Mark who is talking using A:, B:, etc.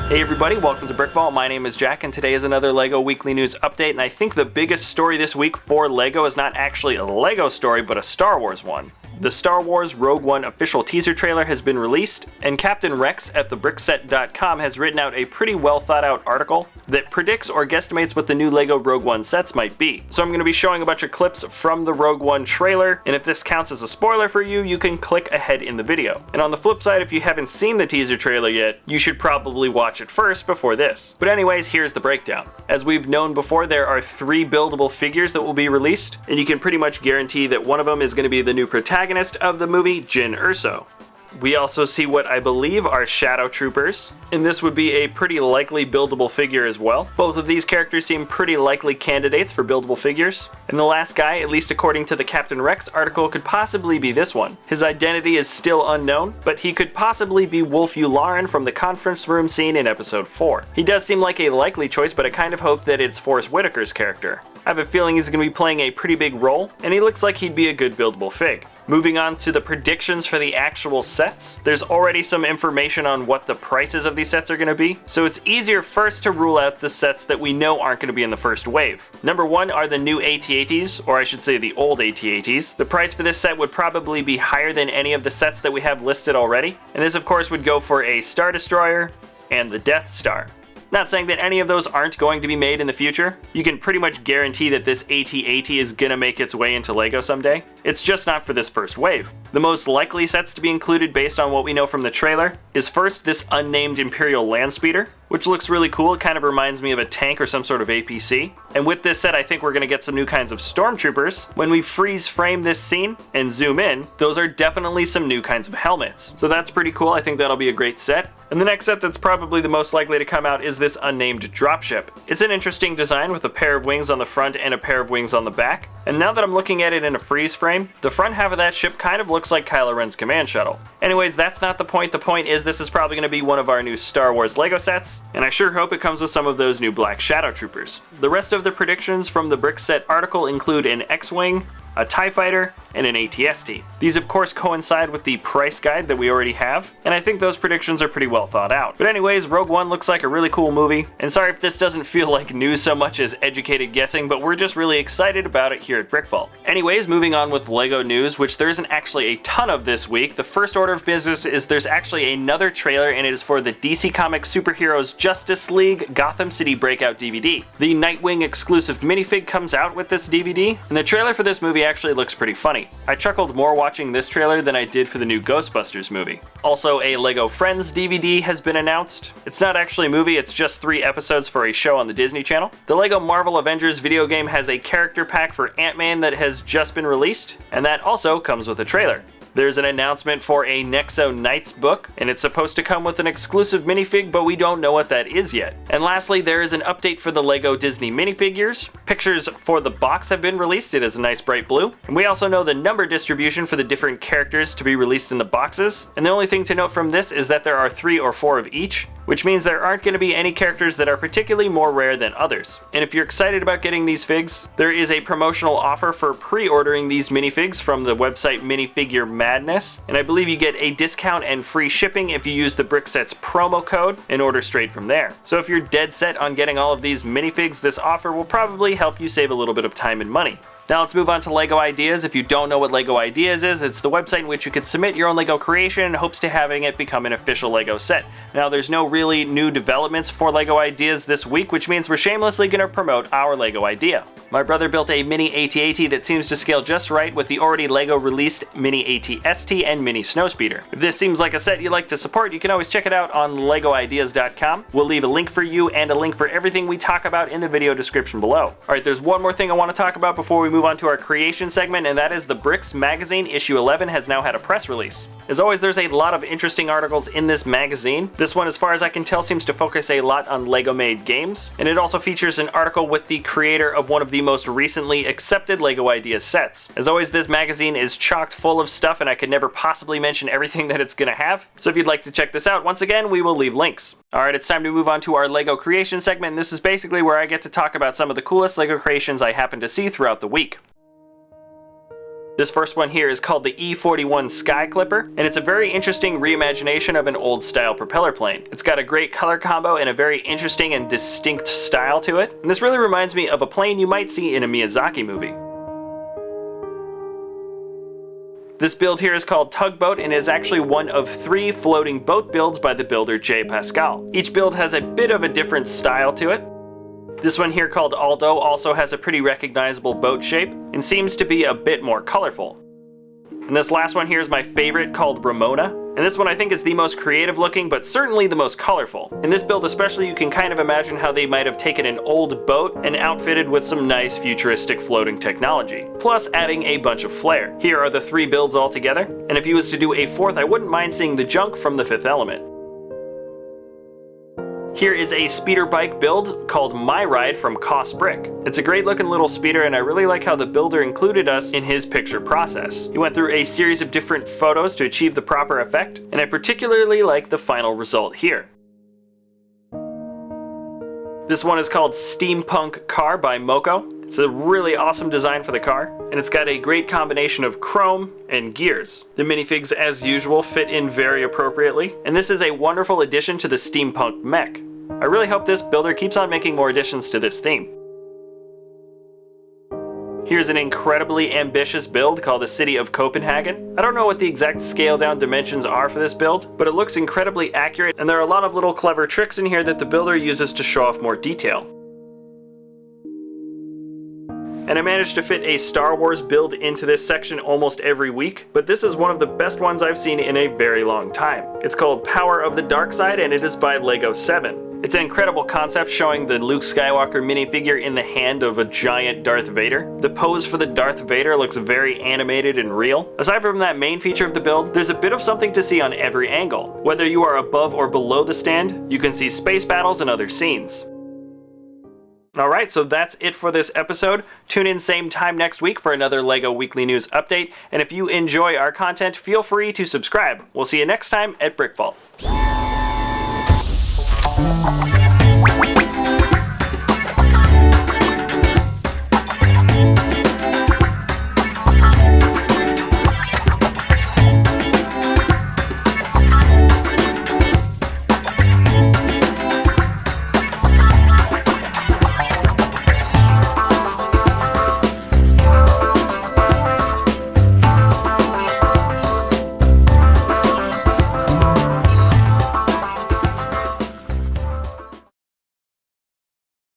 A: Hey everybody, welcome to BrickVault. My name is Jack and today is another LEGO Weekly News Update, and I think the biggest story this week for LEGO is not actually a LEGO story, but a Star Wars one. The Star Wars Rogue One official teaser trailer has been released, and Captain Rex at thebrickset.com has written out a pretty well thought out article that predicts or guesstimates what the new LEGO Rogue One sets might be. So I'm going to be showing a bunch of clips from the Rogue One trailer, and if this counts as a spoiler for you, you can click ahead in the video. And on the flip side, if you haven't seen the teaser trailer yet, you should probably watch it first before this. But anyways, here's the breakdown. As we've known before, there are 3 buildable figures that will be released, and you can pretty much guarantee that one of them is going to be the new protagonist of the movie, Jyn Erso. We also see what I believe are Shadow Troopers, and this would be a pretty likely buildable figure as well. Both of these characters seem pretty likely candidates for buildable figures. And the last guy, at least according to the Captain Rex article, could possibly be this one. His identity is still unknown, but he could possibly be Wolf Yularen from the conference room scene in episode 4. He does seem like a likely choice, but I kind of hope that it's Forrest Whitaker's character. I have a feeling he's going to be playing a pretty big role, and he looks like he'd be a good buildable fig. Moving on to the predictions for the actual sets, there's already some information on what the prices of these sets are going to be, so it's easier first to rule out the sets that we know aren't going to be in the first wave. Number 1 are the new AT-ATs, or I should say the old AT-ATs. The price for this set would probably be higher than any of the sets that we have listed already, and this of course would go for a Star Destroyer and the Death Star. Not saying that any of those aren't going to be made in the future. You can pretty much guarantee that this AT-AT is gonna make its way into LEGO someday. It's just not for this first wave. The most likely sets to be included based on what we know from the trailer is first this unnamed Imperial Landspeeder, which looks really cool. It kind of reminds me of a tank or some sort of APC. And with this set, I think we're gonna get some new kinds of stormtroopers. When we freeze frame this scene and zoom in, those are definitely some new kinds of helmets. So that's pretty cool. I think that'll be a great set. And the next set that's probably the most likely to come out is this Unnamed Dropship. It's an interesting design with a pair of wings on the front and a pair of wings on the back. And now that I'm looking at it in a freeze frame, the front half of that ship kind of looks like Kylo Ren's command shuttle. Anyways, that's not the point. The point is this is probably going to be one of our new Star Wars LEGO sets, and I sure hope it comes with some of those new black Shadow Troopers. The rest of the predictions from the Brickset article include an X-Wing, a TIE Fighter, and an AT-ST. These of course coincide with the price guide that we already have, and I think those predictions are pretty well thought out. But anyways, Rogue One looks like a really cool movie, and sorry if this doesn't feel like news so much as educated guessing, but we're just really excited about it here at BrickVault. Anyways, moving on with LEGO news, which there isn't actually a ton of this week. The first order of business is there's actually another trailer, and it is for the DC Comics Superheroes Justice League Gotham City Breakout DVD. The Nightwing exclusive minifig comes out with this DVD, and the trailer for this movie actually looks pretty funny. I chuckled more watching this trailer than I did for the new Ghostbusters movie. Also, a LEGO Friends DVD has been announced. It's not actually a movie, it's just 3 episodes for a show on the Disney Channel. The LEGO Marvel Avengers video game has a character pack for Ant-Man that has just been released, and that also comes with a trailer. There's an announcement for a Nexo Knights book, and it's supposed to come with an exclusive minifig, but we don't know what that is yet. And lastly, there is an update for the LEGO Disney minifigures. Pictures for the box have been released. It is a nice bright blue. And we also know the number distribution for the different characters to be released in the boxes. And the only thing to note from this is that there are 3 or 4 of each, which means there aren't going to be any characters that are particularly more rare than others. And if you're excited about getting these figs, there is a promotional offer for pre-ordering these minifigs from the website Minifigure Madness, and I believe you get a discount and free shipping if you use the Brickset's promo code and order straight from there. So if you're dead set on getting all of these minifigs, this offer will probably help you save a little bit of time and money. Now let's move on to LEGO Ideas. If you don't know what LEGO Ideas is, it's the website in which you can submit your own LEGO creation in hopes to having it become an official LEGO set. Now there's no really new developments for LEGO Ideas this week, which means we're shamelessly going to promote our LEGO idea. My brother built a mini AT-AT that seems to scale just right with the already LEGO released mini AT-ST and mini Snowspeeder. If this seems like a set you'd like to support, you can always check it out on legoideas.com. We'll leave a link for you and a link for everything we talk about in the video description below. Alright, there's one more thing I want to talk about before we move on to our creation segment, and that is the Bricks magazine issue 11 has now had a press release. As always, there's a lot of interesting articles in this magazine. This one, as far as I can tell, seems to focus a lot on LEGO-made games, and it also features an article with the creator of one of the most recently accepted LEGO Ideas sets. As always, this magazine is chocked full of stuff, and I could never possibly mention everything that it's gonna have, so if you'd like to check this out, once again, we will leave links. Alright, it's time to move on to our LEGO creation segment, and this is basically where I get to talk about some of the coolest LEGO creations I happen to see throughout the week. This first one here is called the E41 Skye Clipper, and it's a very interesting reimagination of an old style propeller plane. It's got a great color combo and a very interesting and distinct style to it, and this really reminds me of a plane you might see in a Miyazaki movie. This build here is called Tugboat and is actually one of 3 floating boat builds by the builder JPascal. Each build has a bit of a different style to it. This one here called Aldo also has a pretty recognizable boat shape and seems to be a bit more colorful. And this last one here is my favorite, called Ramona. And this one I think is the most creative looking, but certainly the most colorful. In this build especially, you can kind of imagine how they might have taken an old boat and outfitted with some nice futuristic floating technology, plus adding a bunch of flair. Here are the 3 builds all together, and if you was to do a 4th, I wouldn't mind seeing the junk from the 5th element. Here is a speeder bike build called My Ride from Kosbrick. It's a great looking little speeder, and I really like how the builder included us in his picture process. He went through a series of different photos to achieve the proper effect, and I particularly like the final result here. This one is called Steampunk Car by Moko. It's a really awesome design for the car, and it's got a great combination of chrome and gears. The minifigs, as usual, fit in very appropriately, and this is a wonderful addition to the steampunk mech. I really hope this builder keeps on making more additions to this theme. Here's an incredibly ambitious build called the City of Copenhagen. I don't know what the exact scale down dimensions are for this build, but it looks incredibly accurate, and there are a lot of little clever tricks in here that the builder uses to show off more detail. And I managed to fit a Star Wars build into this section almost every week, but this is one of the best ones I've seen in a very long time. It's called Power of the Dark Side, and it is by LEGO 7. It's an incredible concept showing the Luke Skywalker minifigure in the hand of a giant Darth Vader. The pose for the Darth Vader looks very animated and real. Aside from that main feature of the build, there's a bit of something to see on every angle. Whether you are above or below the stand, you can see space battles and other scenes. Alright, so that's it for this episode. Tune in same time next week for another LEGO Weekly News update, and if you enjoy our content, feel free to subscribe. We'll see you next time at BrickVault.